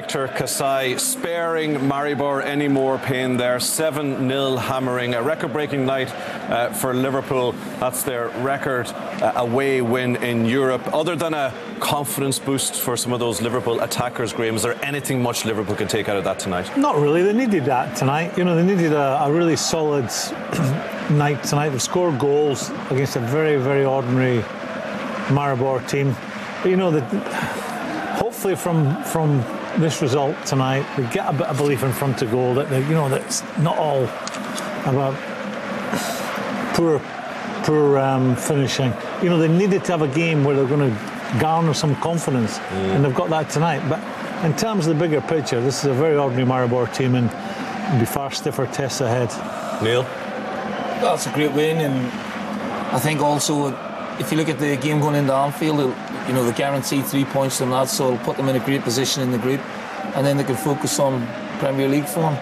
Hector Kasai sparing Maribor any more pain there. 7-0 hammering. A record-breaking night for Liverpool. That's their record away win in Europe. Other than a confidence boost for some of those Liverpool attackers, Graeme, is there anything much Liverpool can take out of that tonight? Not really. They needed that tonight. You know, they needed a really solid night tonight. They've scored goals against a very, very ordinary Maribor team. But, you know, hopefully from this result tonight, they get a bit of belief in front of goal that that it's not all about poor finishing. You know, they needed to have a game where they're going to garner some confidence, and they've got that tonight. But in terms of the bigger picture, this is a very ordinary Maribor team, and there'll be far stiffer tests ahead. Neil? Well, it's a great win, and I think also if you look at the game going into Anfield, you know, they guarantee 3 points from that, so it'll put them in a great position in the group, and then they can focus on Premier League form.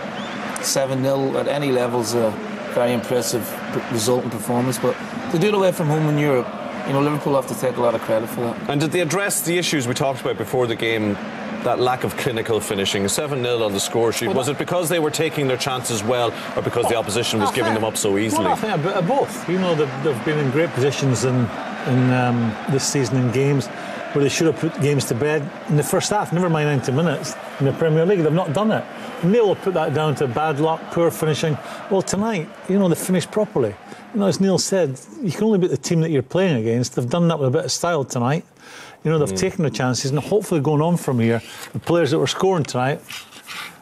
7-0 at any level is a very impressive result and performance, but to do it away from home in Europe, you know, Liverpool have to take a lot of credit for that. And did they address the issues we talked about before the game, that lack of clinical finishing? 7-0 on the score sheet. Was it because they were taking their chances well, or because the opposition was giving them up so easily? Well, I think a bit of both. You know, they've been in great positions in this season in games where they should have put games to bed in the first half, never mind 90 minutes in the Premier League. They've not done it. Neil will put that down to bad luck, poor finishing. Well, tonight, you know, they finished properly. You know, as Neil said, you can only beat the team that you're playing against. They've done that with a bit of style tonight. You know, they've taken the chances, and hopefully going on from here, the players that were scoring tonight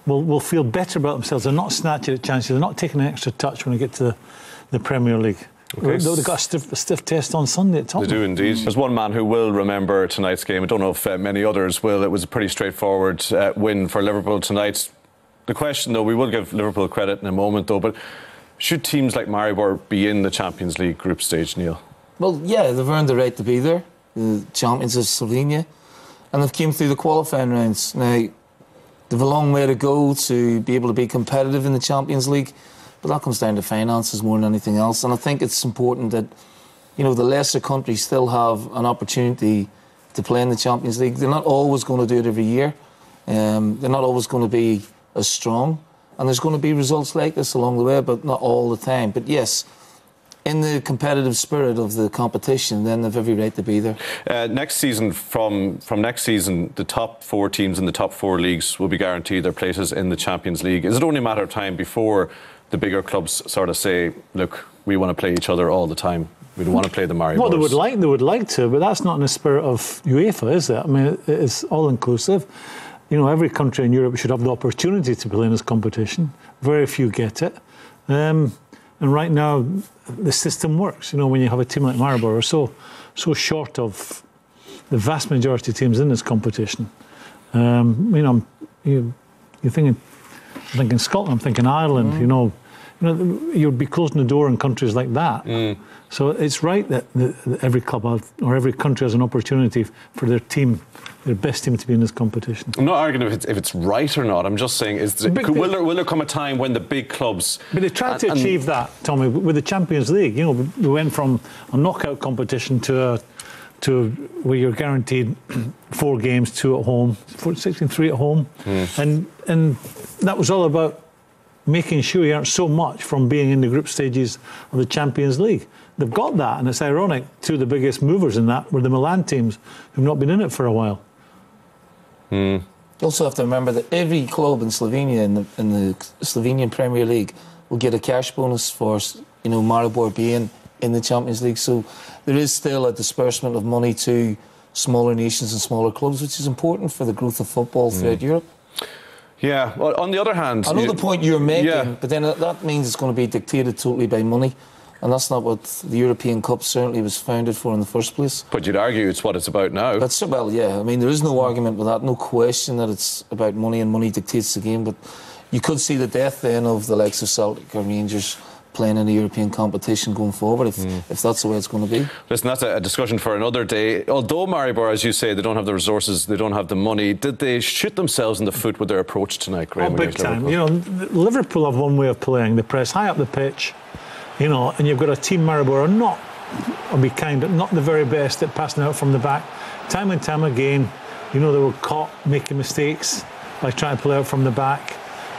will feel better about themselves. They're not snatching at chances. They're not taking an extra touch when they get to the Premier League. Okay. They've got a stiff test on Sunday at Tottenham. They do indeed. There's one man who will remember tonight's game. I don't know if many others will. It was a pretty straightforward win for Liverpool tonight. The question, though, we will give Liverpool credit in a moment, though, but should teams like Maribor be in the Champions League group stage, Neil? Well, yeah, they've earned the right to be there. The champions of Slovenia, and they've came through the qualifying rounds. Now, they've a long way to go to be able to be competitive in the Champions League, but that comes down to finances more than anything else. And I think it's important that, you know, the lesser countries still have an opportunity to play in the Champions League. They're not always going to do it every year. They're not always going to be as strong, and there's going to be results like this along the way, but not all the time. But yes, in the competitive spirit of the competition, then they've every right to be there. Next season, from next season, the top 4 teams in the top 4 leagues will be guaranteed their places in the Champions League. Is it only a matter of time before the bigger clubs sort of say, look, we want to play each other all the time? We don't want to play the Maribors. Well, they would like to, but that's not in the spirit of UEFA, is it? I mean, it's all-inclusive. You know, every country in Europe should have the opportunity to play in this competition. Very few get it. And right now, the system works. You know, when you have a team like Maribor, are so short of the vast majority of teams in this competition. You know, you're thinking Scotland, I'm thinking Ireland. You know, you'd be closing the door in countries like that. So it's right that every club or every country has an opportunity for their best team to be in this competition. I'm not arguing if it's right or not. I'm just saying, will there come a time when the big clubs... But they tried to achieve that, Tommy, with the Champions League. You know, we went from a knockout competition to where you're guaranteed 4 games, 2 at home, 3 at home. And that was all about making sure you aren't so much from being in the group stages of the Champions League. They've got that, and it's ironic, 2 of the biggest movers in that were the Milan teams who've not been in it for a while. You also have to remember that every club in Slovenia, in the Slovenian Premier League, will get a cash bonus for, you know, Maribor being in the Champions League. So there is still a disbursement of money to smaller nations and smaller clubs, which is important for the growth of football throughout Europe. Yeah, well, on the other hand... I know the point you're making, but then that means it's going to be dictated totally by money. And that's not what the European Cup certainly was founded for in the first place. But you'd argue it's what it's about now. Well, yeah. I mean, there is no argument with that. No question that it's about money, and money dictates the game. But you could see the death then of the likes of Celtic or Rangers playing in the European competition going forward if that's the way it's going to be. Listen, that's a discussion for another day. Although Maribor, as you say, they don't have the resources, they don't have the money, did they shoot themselves in the foot with their approach tonight, Graeme? Oh, big time. You know, Liverpool have one way of playing. They press high up the pitch, you know, and you've got a team, Maribor, not the very best at passing out from the back. Time and time again, you know, they were caught making mistakes. by trying to play out from the back.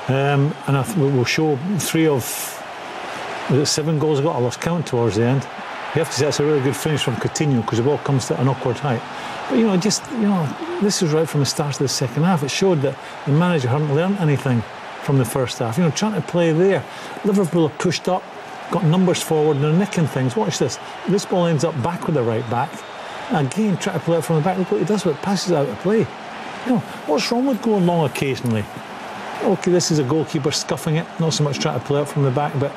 And we'll show 3 of 7 goals ago. I lost count towards the end. You have to say that's a really good finish from Coutinho because the ball comes to an awkward height. But this was right from the start of the second half. It showed that the manager hadn't learned anything from the first half. Trying to play there. Liverpool are pushed up, got numbers forward, and they're nicking things. Watch this. This ball ends up back with the right back. Again, try to play it from the back. Look what he does with it. Passes out of play. What's wrong with going long occasionally? OK, this is a goalkeeper scuffing it. Not so much trying to play it from the back, but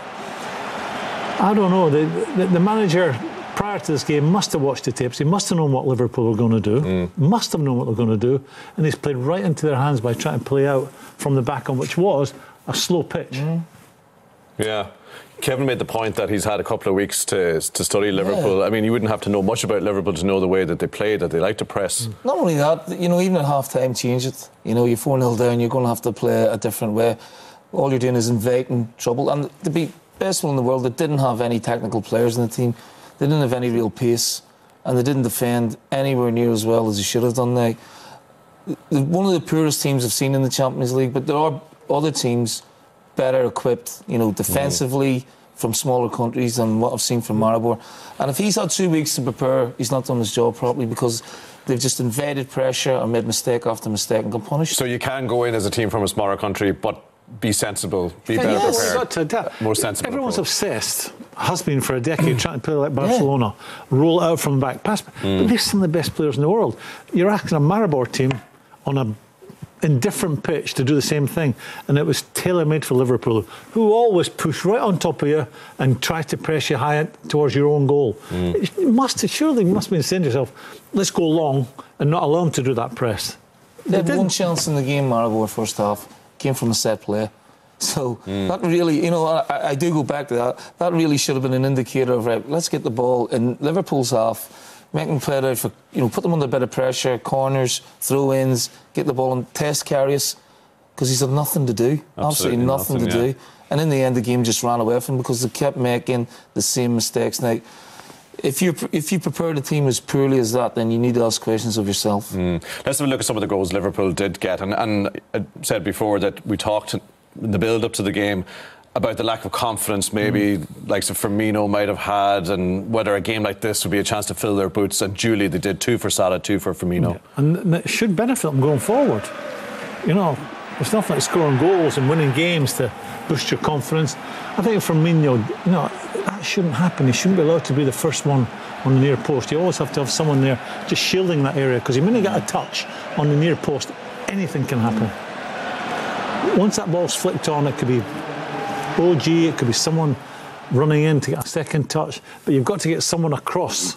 I don't know. The manager, prior to this game, must have watched the tapes. He must have known what Liverpool were going to do. Must have known what they're going to do. And he's played right into their hands by trying to play out from the back on which was a slow pitch. Yeah. Kevin made the point that he's had a couple of weeks to study Liverpool. I mean, you wouldn't have to know much about Liverpool to know the way that they play, that they like to press. Not only that, even at half-time, change it. You're 4-0 down, you're going to have to play a different way. All you're doing is inviting trouble. And to be best one in the world, they didn't have any technical players in the team. They didn't have any real pace. And they didn't defend anywhere near as well as they should have done now. One of the poorest teams I've seen in the Champions League, but there are other teams better equipped, defensively from smaller countries than what I've seen from Maribor. And if he's had 2 weeks to prepare, he's not done his job properly because they've just invaded pressure and made mistake after mistake and got punished. So you can go in as a team from a smaller country, but be sensible, be better prepared. More sensible. Everyone's obsessed, has been for a decade, trying to play like Barcelona, roll out from the back, pass. But they're some of the best players in the world. You're asking a Maribor team on a indifferent pitch to do the same thing, and it was tailor-made for Liverpool, who always push right on top of you and try to press you high towards your own goal. Surely you must be saying to yourself, let's go long and not allow them to do that press. They had one chance in the game, Maribor, first half, came from a set play. So that really, I do go back to that. That really should have been an indicator of, right, let's get the ball in Liverpool's half, make them play it out for, put them under a bit of pressure, corners, throw-ins, get the ball and test carries, because he's had nothing to do. Absolutely nothing to do. And in the end, the game just ran away from him because they kept making the same mistakes. Now, if you prepare the team as poorly as that, then you need to ask questions of yourself. Let's have a look at some of the goals Liverpool did get. And I said before that we talked in the build-up to the game about the lack of confidence maybe like Firmino might have had, and whether a game like this would be a chance to fill their boots. And duly they did, 2 for Salah, 2 for Firmino. Yeah. And it should benefit them going forward. It's nothing like scoring goals and winning games to boost your confidence. I think Firmino, that shouldn't happen. He shouldn't be allowed to be the first one on the near post. You always have to have someone there just shielding that area, because you may get a touch on the near post, anything can happen. Once that ball's flicked on, it could be OG, it could be someone running in to get a second touch, but you've got to get someone across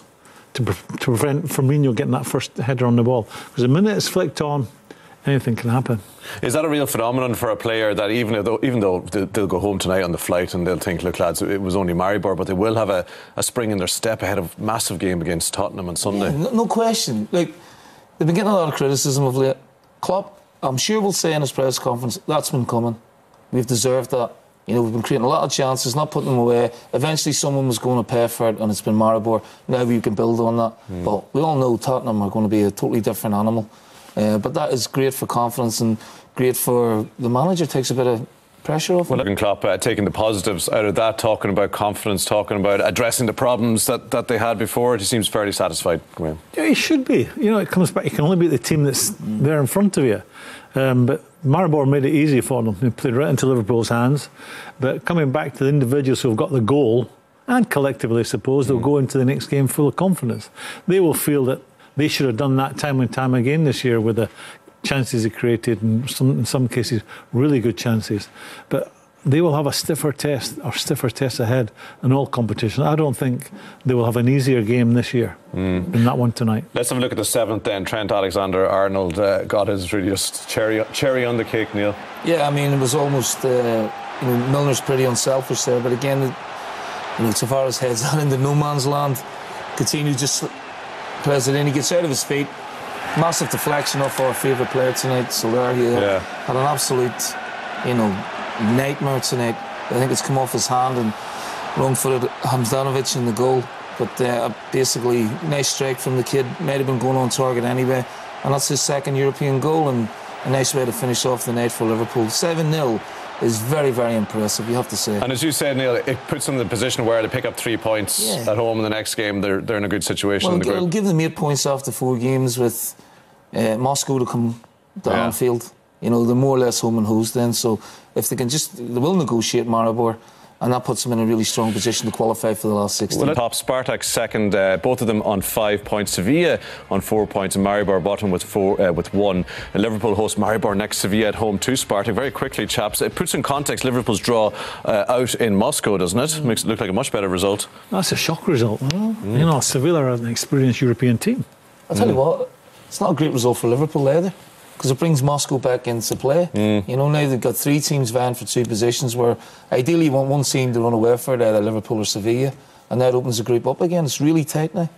to prevent Firmino getting that first header on the ball, because the minute it's flicked on, anything can happen. Is that a real phenomenon for a player that even though they'll go home tonight on the flight and they'll think, look lads, it was only Maribor, but they will have a spring in their step ahead of a massive game against Tottenham on Sunday? Yeah, no question. Like, they've been getting a lot of criticism of late. Klopp, I'm sure, will say in his press conference, that's been coming. We've deserved that. We've been creating a lot of chances, not putting them away. Eventually someone was going to pay for it, and it's been Maribor. Now we can build on that. But we all know Tottenham are going to be a totally different animal. But that is great for confidence and great for the manager. Takes a bit of pressure off. Well, Klopp taking the positives out of that, talking about confidence, talking about addressing the problems that they had before. He seems fairly satisfied, Graeme. Yeah, he should be. It comes back. You can only beat the team that's there in front of you. But Maribor made it easy for them. They played right into Liverpool's hands. But coming back to the individuals who've got the goal, and collectively, I suppose, they'll go into the next game full of confidence. They will feel that they should have done that time and time again this year with the chances they created, and in some cases, really good chances. But they will have a stiffer test ahead in all competitions. I don't think they will have an easier game this year than that one tonight. Let's have a look at the 7th then. Trent Alexander-Arnold got his really just cherry on the cake, Neil. Yeah, I mean, it was almost, Milner's pretty unselfish there, but again, Tavares heads out into no man's land. Coutinho just plays it in, he gets out of his feet. Massive deflection off our favourite player tonight, Soler. He had an absolute, nightmare tonight. I think it's come off his hand and wrong-footed Hamdanovic in the goal. But basically, nice strike from the kid. Might have been going on target anyway. And that's his second European goal. And a nice way to finish off the night for Liverpool. 7-0 is very, very impressive, you have to say. And as you said, Neil, it puts them in the position where to pick up 3 points at home in the next game. They're in a good situation in the group. It'll give them 8 points after 4 games with Moscow to come to Anfield. You know, they're more or less home and hosed then, so if they can they will negotiate Maribor, and that puts them in a really strong position to qualify for the last 16. Well, top Spartak second, both of them on 5 points. Sevilla on 4 points, and Maribor bottom with 1. Liverpool host Maribor next. Sevilla at home to Spartak. Very quickly, chaps, it puts in context Liverpool's draw out in Moscow, doesn't it? Makes it look like a much better result. That's a shock result. You know, Sevilla are an experienced European team. I'll tell you what, it's not a great result for Liverpool either, because it brings Moscow back into play. You know, now they've got 3 teams vying for 2 positions, where ideally you want one team to run away for it, either Liverpool or Sevilla, and that opens the group up again. It's really tight now.